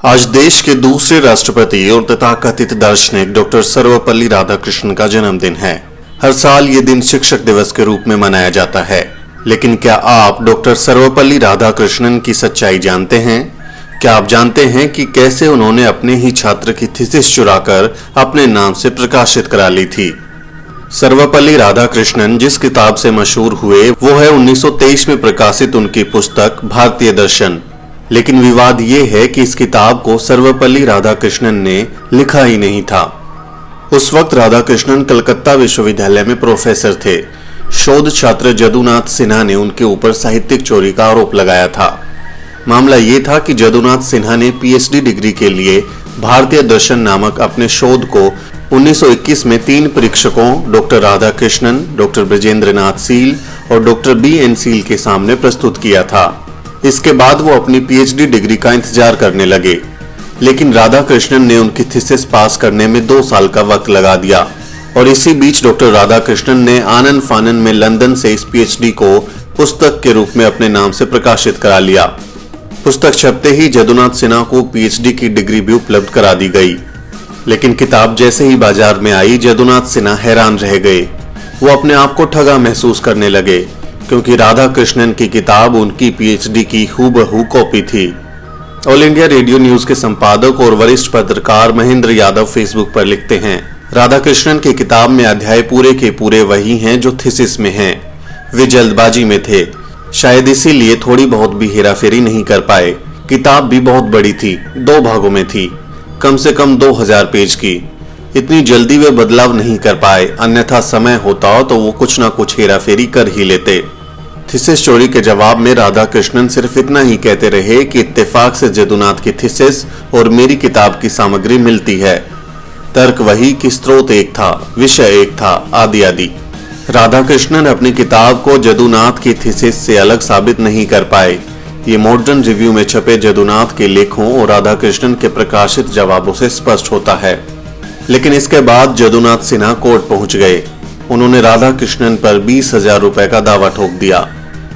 आज देश के दूसरे राष्ट्रपति और तथाकथित दार्शनिक डॉक्टर सर्वपल्ली राधाकृष्णन का जन्मदिन है। हर साल ये दिन शिक्षक दिवस के रूप में मनाया जाता है। लेकिन क्या आप डॉक्टर सर्वपल्ली राधाकृष्णन की सच्चाई जानते हैं? क्या आप जानते हैं कि कैसे उन्होंने अपने ही छात्र की थीसिस चुराकर अपने नाम से प्रकाशित करा ली थी? सर्वपल्ली राधाकृष्णन जिस किताब से मशहूर हुए वो है 1923 में प्रकाशित उनकी पुस्तक भारतीय दर्शन। लेकिन विवाद ये है कि इस किताब को सर्वपल्ली राधाकृष्णन ने लिखा ही नहीं था। उस वक्त राधाकृष्णन कलकत्ता विश्वविद्यालय में प्रोफेसर थे। शोध छात्र जदुनाथ सिन्हा ने उनके ऊपर साहित्यिक चोरी का आरोप लगाया था। मामला ये था कि जदुनाथ सिन्हा ने पीएचडी डिग्री के लिए भारतीय दर्शन नामक अपने शोध को 1921 में 3 परीक्षकों डॉक्टर राधाकृष्णन, डॉक्टर ब्रजेंद्रनाथ सील और डॉक्टर बी.एन. सील के सामने प्रस्तुत किया था। इसके बाद वो अपनी पीएचडी डिग्री का इंतजार करने लगे, लेकिन राधाकृष्णन ने उनकी थीसिस पास करने में 2 साल का वक्त लगा दिया और इसी बीच डॉक्टर राधाकृष्णन ने आनन फानन में लंदन से इस पीएचडी को पुस्तक के रूप में अपने नाम से प्रकाशित करा लिया। पुस्तक छपते ही जदुनाथ सिन्हा को पीएचडी की डिग्री भी उपलब्ध करा दी गई। लेकिन किताब जैसे ही बाजार में आई, जदुनाथ सिन्हा हैरान रह गए। वो अपने आप को ठगा महसूस करने लगे, क्योंकि राधाकृष्णन की किताब उनकी पीएचडी की हूबहू कॉपी थी। ऑल इंडिया रेडियो न्यूज के संपादक और वरिष्ठ पत्रकार महेंद्र यादव फेसबुक पर लिखते हैं, राधाकृष्णन की किताब में अध्याय पूरे के पूरे वही हैं जो थीसिस में हैं। वे जल्दबाजी में थे, शायद इसीलिए थोड़ी बहुत भी हेराफेरी नहीं कर पाए। किताब भी बहुत बड़ी थी, 2 भागों में थी, कम से कम 2000 पेज की। इतनी जल्दी वे बदलाव नहीं कर पाए, अन्यथा समय होता तो वो कुछ ना कुछ हेराफेरी कर ही लेते। थीसिस चोरी के जवाब में राधाकृष्णन सिर्फ इतना ही कहते रहे कि इत्तेफाक से जदुनाथ की थीसिस और मेरी किताब की सामग्री मिलती है। तर्क वही कि स्रोत एक था, विषय एक था, आदि आदि। राधाकृष्णन अपनी किताब को जदुनाथ की थीसिस से अलग साबित नहीं कर पाए। ये मॉडर्न रिव्यू में छपे जदुनाथ के लेखों और राधाकृष्णन के प्रकाशित जवाबों से स्पष्ट होता है। लेकिन इसके बाद जदुनाथ सिन्हा कोर्ट पहुंच गए। उन्होंने राधाकृष्णन पर 20,000 रुपए का दावा ठोक दिया।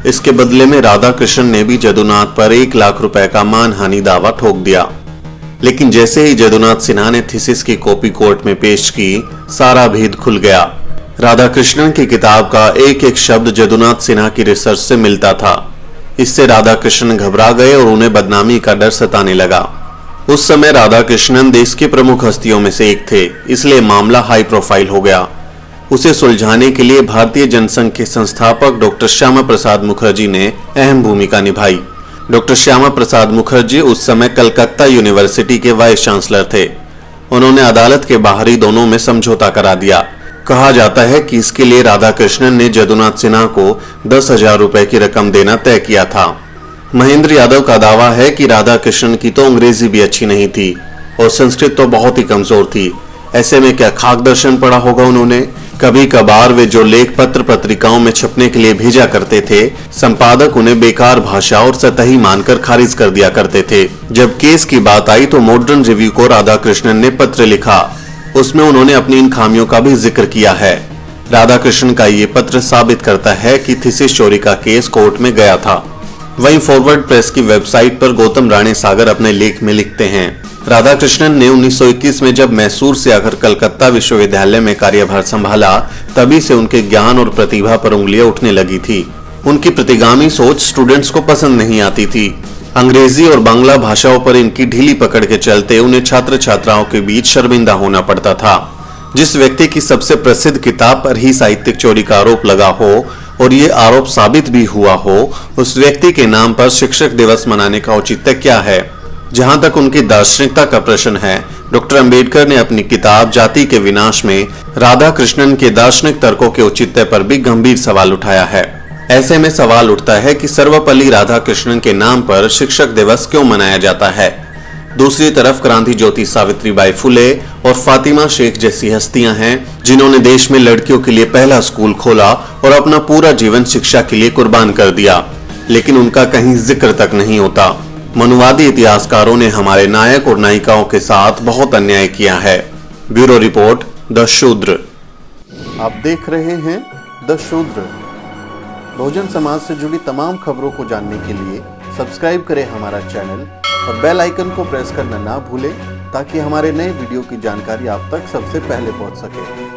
इसके बदले में राधाकृष्णन ने भी जदुनाथ पर 1 लाख रुपए का मानहानि दावा ठोक दिया। लेकिन जैसे ही जदुनाथ सिन्हा ने थीसिस की कॉपी कोर्ट में पेश की, सारा भेद खुल गया। राधाकृष्णन की किताब का एक एक शब्द जदुनाथ सिन्हा की रिसर्च से मिलता था। इससे राधाकृष्णन घबरा गए और उन्हें बदनामी का डर सताने लगा। उस समय राधाकृष्णन देश की प्रमुख हस्तियों में से एक थे, इसलिए मामला हाई प्रोफाइल हो गया। उसे सुलझाने के लिए भारतीय जनसंघ के संस्थापक डॉक्टर श्यामा प्रसाद मुखर्जी ने अहम भूमिका निभाई। डॉक्टर श्यामा प्रसाद मुखर्जी उस समय कलकत्ता यूनिवर्सिटी के वाइस चांसलर थे। उन्होंने अदालत के बाहरी दोनों में समझौता करा दिया। कहा जाता है कि इसके लिए राधाकृष्णन ने जदुनाथ सिन्हा को 10,000 रुपए की रकम देना तय किया था। महेंद्र यादव का दावा है कि राधाकृष्णन की तो अंग्रेजी भी अच्छी नहीं थी और संस्कृत तो बहुत ही कमजोर थी। ऐसे में क्या खाक दर्शन पढ़ा होगा उन्होंने? कभी कभार वे जो लेख पत्र पत्रिकाओं में छपने के लिए भेजा करते थे, संपादक उन्हें बेकार भाषा और सतही मानकर खारिज कर दिया करते थे। जब केस की बात आई तो मॉडर्न रिव्यू को राधाकृष्णन ने पत्र लिखा। उसमें उन्होंने अपनी इन खामियों का भी जिक्र किया है। राधाकृष्णन का ये पत्र साबित करता है कि थीसिस चोरी का केस कोर्ट में गया था। वहीं फॉरवर्ड प्रेस की वेबसाइट पर गौतम राणे सागर अपने लेख में लिखते हैं, राधाकृष्णन ने 1921 में जब मैसूर से आकर कलकत्ता विश्वविद्यालय में कार्यभार संभाला, तभी से उनके ज्ञान और प्रतिभा पर उंगलियां उठने लगी थी। उनकी प्रतिगामी सोच स्टूडेंट्स को पसंद नहीं आती थी। अंग्रेजी और बांग्ला भाषाओं पर इनकी ढीली पकड़ के चलते उन्हें छात्र छात्राओं के बीच शर्मिंदा होना पड़ता था। जिस व्यक्ति की सबसे प्रसिद्ध किताब पर ही साहित्यिक चोरी का आरोप लगा हो और ये आरोप साबित भी हुआ हो, उस व्यक्ति के नाम पर शिक्षक दिवस मनाने का औचित्य क्या है? जहां तक उनकी दार्शनिकता का प्रश्न है, डॉक्टर अंबेडकर ने अपनी किताब जाति के विनाश में राधाकृष्णन के दार्शनिक तर्कों के औचित्य पर भी गंभीर सवाल उठाया है। ऐसे में सवाल उठता है कि सर्वपल्ली राधाकृष्णन के नाम पर शिक्षक दिवस क्यों मनाया जाता है? दूसरी तरफ क्रांति ज्योति सावित्रीबाई फुले और फातिमा शेख जैसी हस्तियां हैं, जिन्होंने देश में लड़कियों के लिए पहला स्कूल खोला और अपना पूरा जीवन शिक्षा के लिए कुर्बान कर दिया, लेकिन उनका कहीं जिक्र तक नहीं होता। मनुवादी इतिहासकारों ने हमारे नायक और नायिकाओं के साथ बहुत अन्याय किया है। ब्यूरो रिपोर्ट, द शूद्र। आप देख रहे हैं द शूद्र। बहुजन समाज से जुड़ी तमाम खबरों को जानने के लिए सब्सक्राइब करें हमारा चैनल और बेल आइकन को प्रेस करना ना भूलें ताकि हमारे नए वीडियो की जानकारी आप तक सबसे पहले पहुंच सके।